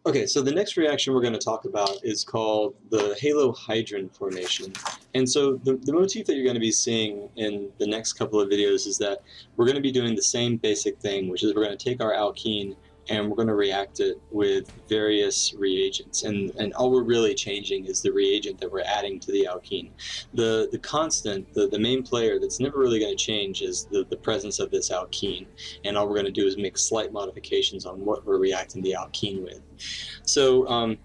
Okay, so the next reaction we're going to talk about is called the halohydrin formation. And so the motif that you're going to be seeing in the next couple of videos is that we're going to be doing the same basic thing, which is we're going to take our alkene and we're going to react it with various reagents. And all we're really changing is the reagent that we're adding to the alkene. The constant, the main player that's never really going to change is the presence of this alkene. And all we're going to do is make slight modifications on what we're reacting the alkene with. So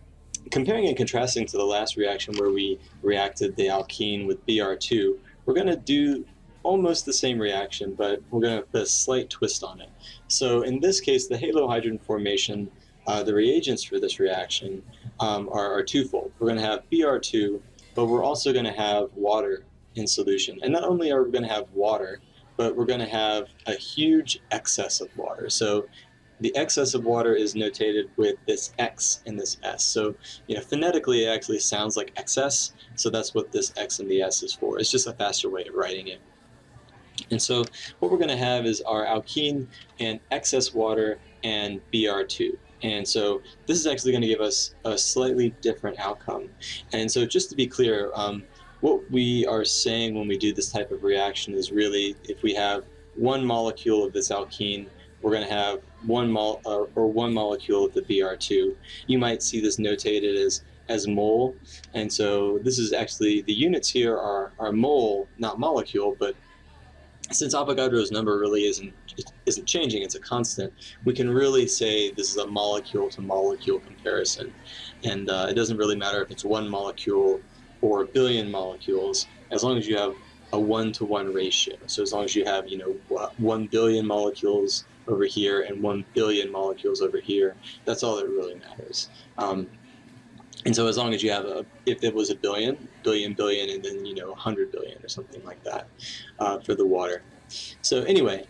comparing and contrasting to the last reaction where we reacted the alkene with Br2, we're going to do almost the same reaction, but we're going to put a slight twist on it. So in this case, the halohydrin formation, the reagents for this reaction are twofold. We're going to have Br2, but we're also going to have water in solution. And not only are we going to have water, but we're going to have a huge excess of water. So the excess of water is notated with this X and this S. So, phonetically it actually sounds like excess, so that's what this X and the S is for. It's just a faster way of writing it. And so what we're going to have is our alkene and excess water and Br2. And so this is actually going to give us a slightly different outcome. And so just to be clear, what we are saying when we do this type of reaction is really if we have one molecule of this alkene, we're going to have one molecule of the Br2. You might see this notated as mole, and so this is actually, the units here are mole, not molecule, but since Avogadro's number really isn't changing, it's a constant, we can really say this is a molecule to molecule comparison. And it doesn't really matter if it's one molecule or a billion molecules, as long as you have a 1-to-1 ratio. So as long as you have, 1 billion molecules over here and 1 billion molecules over here, that's all that really matters. And so as long as you have if it was a billion, and then 100 billion or something like that for the water. So anyway,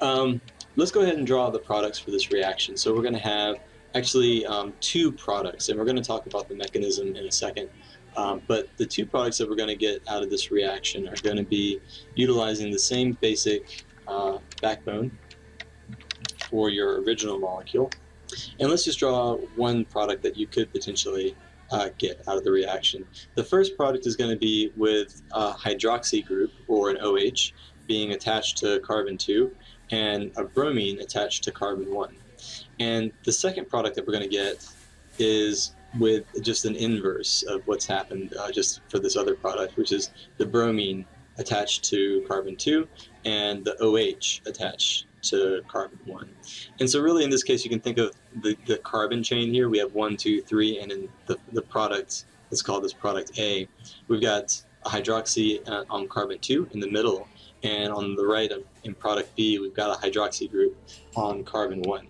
let's go ahead and draw the products for this reaction. So we're going to have actually two products, and we're going to talk about the mechanism in a second. But the two products that we're going to get out of this reaction are going to be utilizing the same basic backbone for your original molecule. And let's just draw one product that you could potentially get out of the reaction. The first product is going to be with a hydroxy group, or an OH, being attached to carbon 2, and a bromine attached to carbon 1. And the second product that we're going to get is with just an inverse of what's happened just for this other product, which is the bromine attached to carbon 2 and the OH attached to carbon 1. And so really in this case you can think of the carbon chain here. We have 1, 2, 3, and in the product, let's call this product A, we've got a hydroxy on carbon 2 in the middle, and on the right in product B we've got a hydroxy group on carbon 1.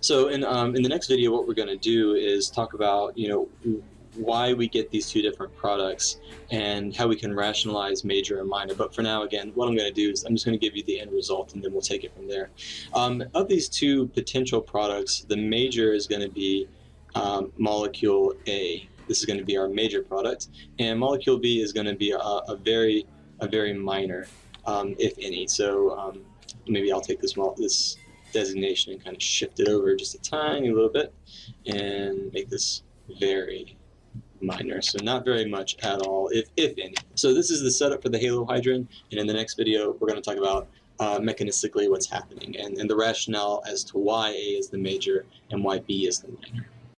So in the next video what we're going to do is talk about why we get these two different products and how we can rationalize major and minor. But for now, again, what I'm going to do is I'm just going to give you the end result and then we'll take it from there. Of these two potential products, the major is going to be molecule A. This is going to be our major product, and molecule B is going to be a very minor, if any. So maybe I'll take this designation and kind of shift it over just a tiny little bit and make this very minor, so not very much at all, if any. So this is the setup for the halohydrin, and in the next video we're going to talk about mechanistically what's happening and the rationale as to why A is the major and why B is the minor.